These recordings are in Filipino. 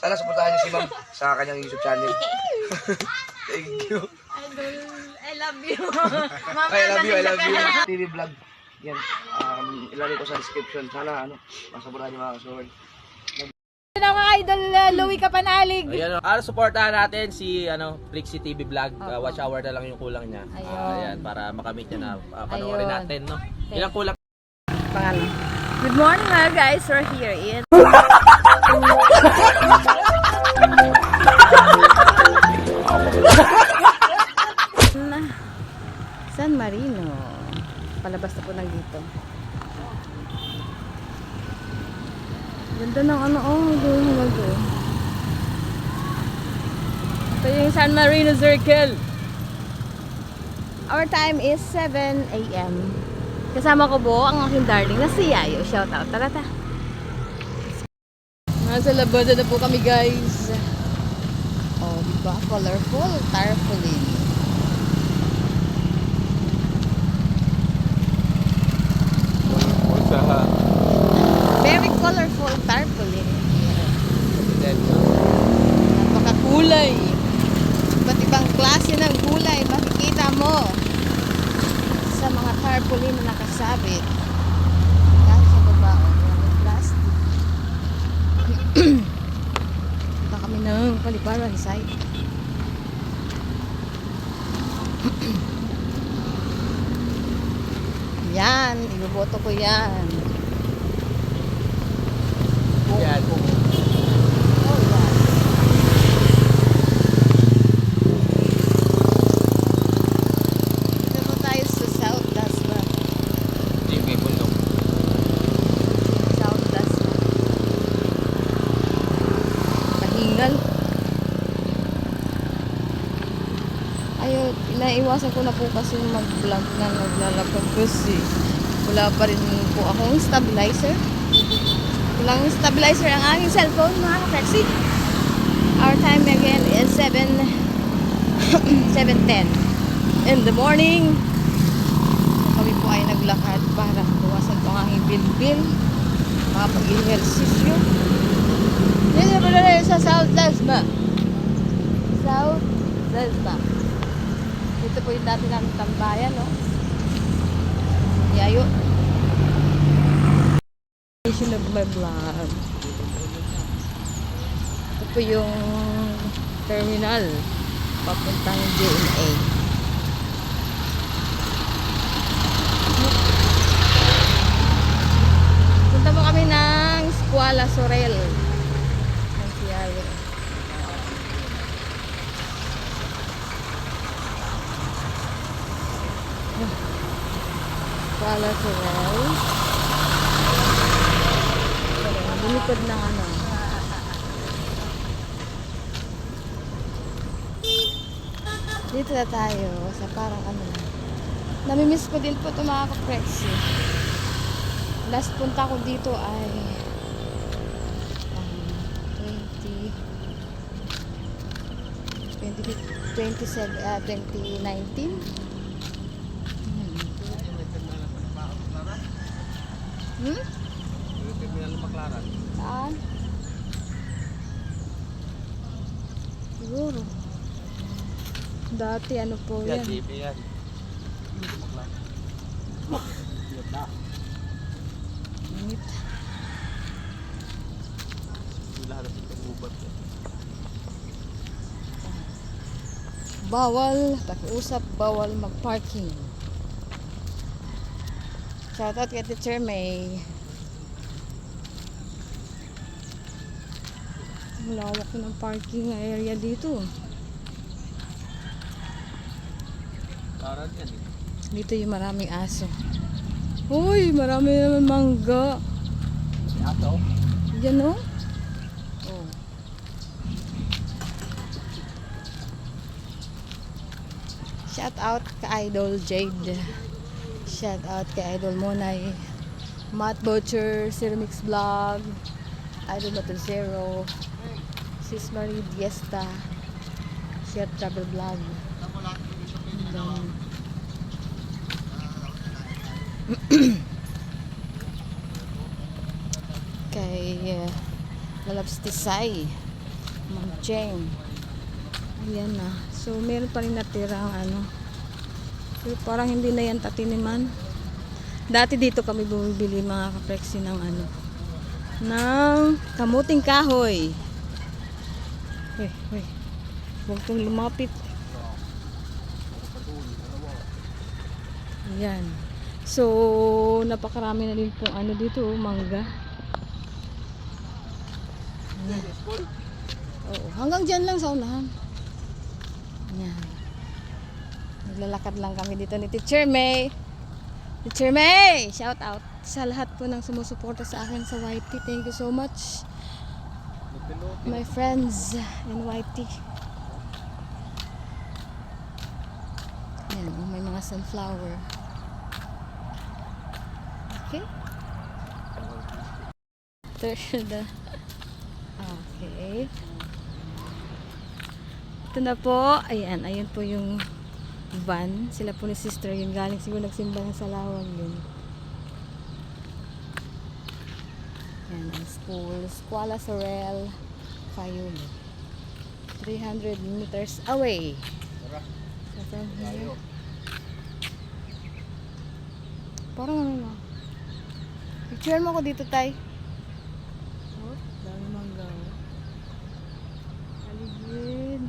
Sana supportahan niyo si Ma'am sa kanyang YouTube channel. Thank you. Idol, I love you. I love you. TV vlog. Yan. Ilalagay ko sa description. Sana masaburan niyo mga kasuward. Hello mga idol, Louie Kapanalig. Ayan, supportahan natin si Flixie TV Vlog. Watch hour na lang yung kulang niya. Ayan, para makamit niya na panoorin natin, no? Ilang kulang? Pangalan. Good morning mga guys, we're here in San Marino. Palabas na po ng dito. Ganda ng doon. Ito yung San Marino Circle. Our time is 7 a.m. Kasama ko po ang aking darling na si Yayo. Shout out. Tara. Nasa labada na po kami guys. Oh, diba? Colorful tarpaulin. Very colorful tarpaulin. Napakakulay. Iba't ibang klase ng kulay makikita mo sa mga tarpaulin na nakasabit. Kahit sa baba, may plastic. Punta kami ng Paliparan site. Yan, iboboto ko yan. Yan. Oh, yan. Dito po tayo sa South Dasma. Jimmy Bundok. South Dasma. Pahingal. Ayun, naiwasan ko na po kasi mag-vlog na naglalakad kasi wala pa rin po akong stabilizer. Walang stabilizer ang aking cellphone, mga ka-flexi. Our time again is 7:10 in the morning. Kami po ay naglakad para bawasan po ang aking bilbil. Makapag-ehersisyo. Dito po na sa South Dasma. South Dasma. Ito po yung dati namin tambayan, no? Yayo. Of my vlog. Ito po yung terminal papuntang GMA. Punta mo kami ng Escuela Sorel ng Siayo. Escuela Sorel. Lumipad ng dito na tayo sa parang namimiss ko din po ito mga ka-prexy. Last punta ko dito ay 2019. Saan? Siguro. Dati ano po yan. Yan. Init. Bawal pakiusap, bawal mag-parking. Shoutout kay Teacher May. Malawak ng parking area dito. Dito yung maraming aso. Uy, marami naman mangga. Ato? Yan o. Oh. Shout out kay Idol Jade. Shout out kay Idol Monay. Matt Butcher, Ceramics Vlog, Idol Matazero, Sis Marie Diesta, Share Travel Vlog. Kay Lalabs Tisay, Mangjeng. Ayan na. So, meron pa rin natirang ano. Pero parang hindi na yan tatiniman. Dati dito kami bumibili mga kapreksi ng ano. Ng kamuting kahoy. Hoy. Huwag kong lumapit. Ayan. So, napakarami na din pong ano dito, mangga. Ayan. Oo, hanggang dyan lang sa unahan. Ayan. Naglalakad lang kami dito ni Teacher May. Teacher May! Shout out sa lahat po ng sumusuporta sa akin sa YT. Thank you so much. My friends in YT. Ayan, may mga sunflower. Okay. Okay. Ito na po. Ayan po yung van. Sila po ni sister yun. Galing siguro nagsimba ng Salawag yun. Ayan ang school. Escuela Sorel Fayulo. 300 meters away. So from here. Parang ano na. Picture mo ako dito, tay. Oh, dami mangga. Aligid.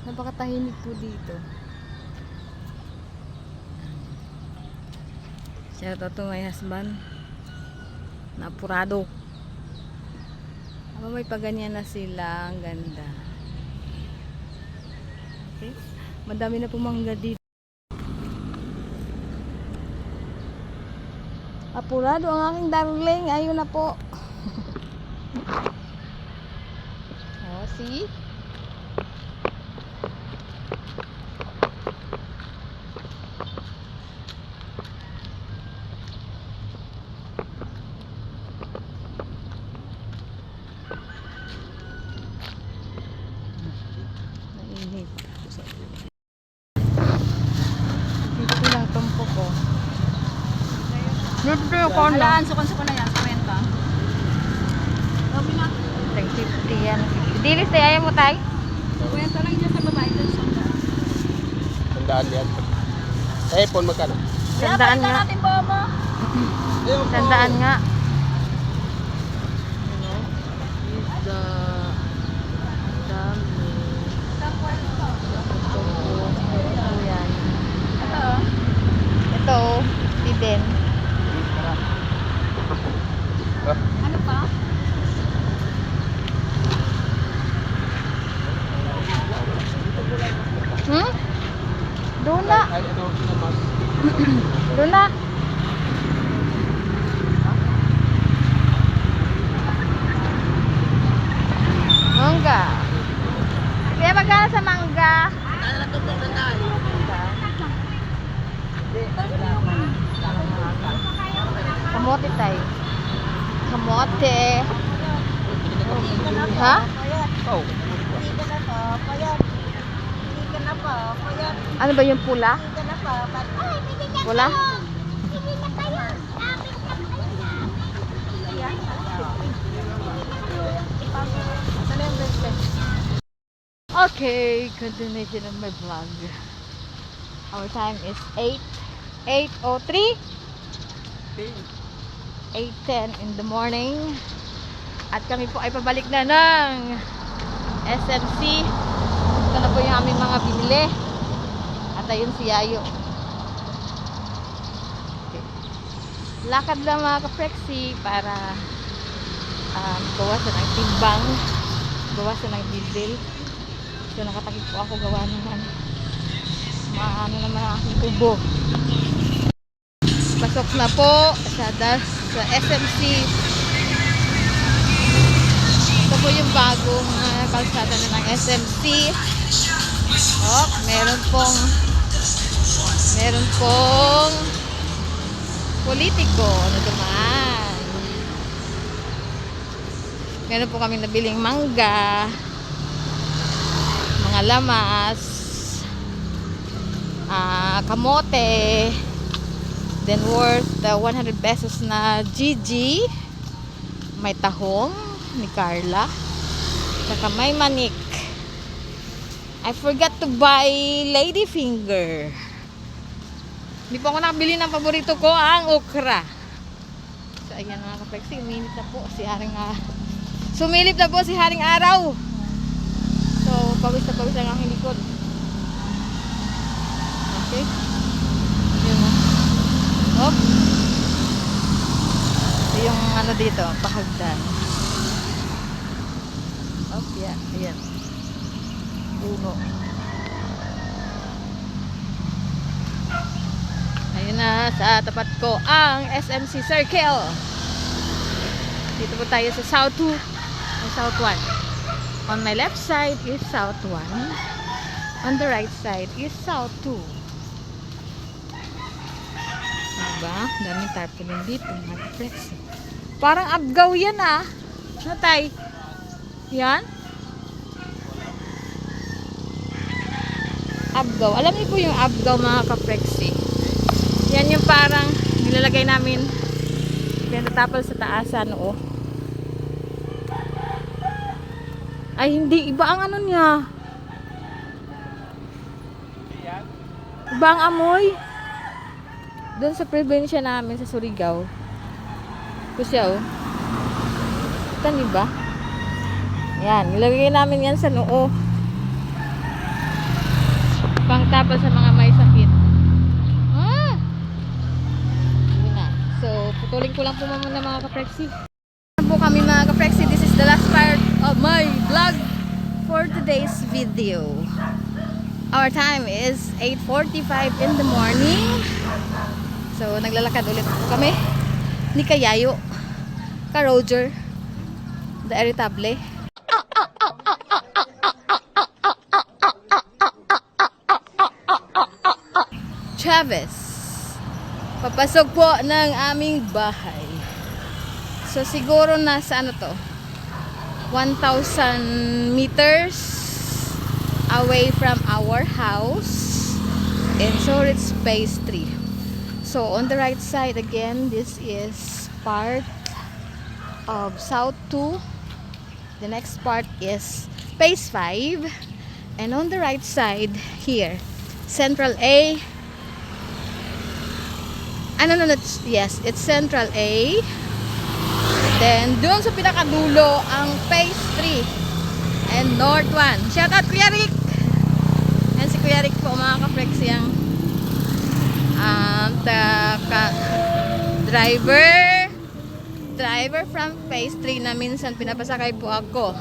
Napakatahimik po dito. Shout out to my husband. Napurado. May paganyan na sila. Ang ganda. Okay. Madami na po mangga dito. Apurado ang aking darling. Ayun na po. Oh, see? Mainit. Dito lang tumpo ko. Alaan, sukon-sukon na yan, 50. Sabi na. 350 yan. Dilis tayo, ayaw mo tay? 50 lang dyan sa babae doon. Tandaan yan. Eh, phone magkano? Tandaan nga. natin ba mo? Tandaan nga. Is the dami. Ito yan. Ito, hidden. Ano pa? Doon na. Doon na. Mangga. Kaya magkano sa mangga? Kamote tayo. Kamote. Ha? Oh. Ano ba yung pula? Pula? Okay, continuation of my vlog. Our time is 8:03. 8:10 in the morning. At kami po ay pabalik na ng SMC. Ito na po yung aming mga binili. At ayun si Yayo. Okay. Lakad lang mga ka-Prexy para bawasan ang timbang, bawasan ang bidil. So nakatakip po ako gawa naman. Maano naman ang aking tubo. Pasok na po sa SMC. Ito po yung bagong kalsada na ng SMC. Oh, meron pong politiko na dumaan. Meron po kaming nabiling mangga, mga lamas, kamote, then worth 100 pesos na Gigi, may tahong ni Carla, Saka may manik. I forgot to buy ladyfinger. Hindi pa ako nakabili ng paborito ko, ang okra. So, ayan mga kapeksi, uminit na po si Haring Araw. Sumilip na po si Haring Araw. So, pawis na pawis ang aking likod. Okay. Yun na. Hop. Ito yung ano dito, pahagdan. Hop, yeah. Ayan. Puno. Ayun na, sa tapat ko ang SMC Circle. Dito po tayo sa South 2 o South 1. On my left side is South 1. On the right side is South 2. Diba? Daming tarpaulin dito, mga flex. Parang abgaw yan ah. Ano tay? Yan? Abgaw. Alam niyo po yung abgaw mga kapreksi. Yan yung parang nilalagay namin pinatapal sa taasan, oo. Ay, hindi. Iba ang ano niya. Iba ang amoy. Doon sa probinsya namin sa Surigao. Ito siya, oh. Ito, diba? Yan. Nilagay namin yan sa noo. Pangtapal sa mga may sakit. Yun na. So, putulin ko lang po muna mga kapreksi. Po kami mga kapreksi. This is the last part of my vlog for today's video. Our time is 8:45 in the morning. So, naglalakad ulit po kami ni Kayayo, ka Roger, the irritable. Chavez. Papasok po ng aming bahay. So siguro nasa ano to? 1,000 meters away from our house in Soritz Phase 3. So on the right side again, this is part of South 2. The next part is Phase 5. And on the right side here, Central A. No, yes, it's Central A. Then, doon sa pinakadulo, ang Phase 3 and North 1. Shout out Kuya Rick! And si Kuya Rick po, mga ka-freaks, yung driver from Phase 3 na minsan pinapasakay po ako.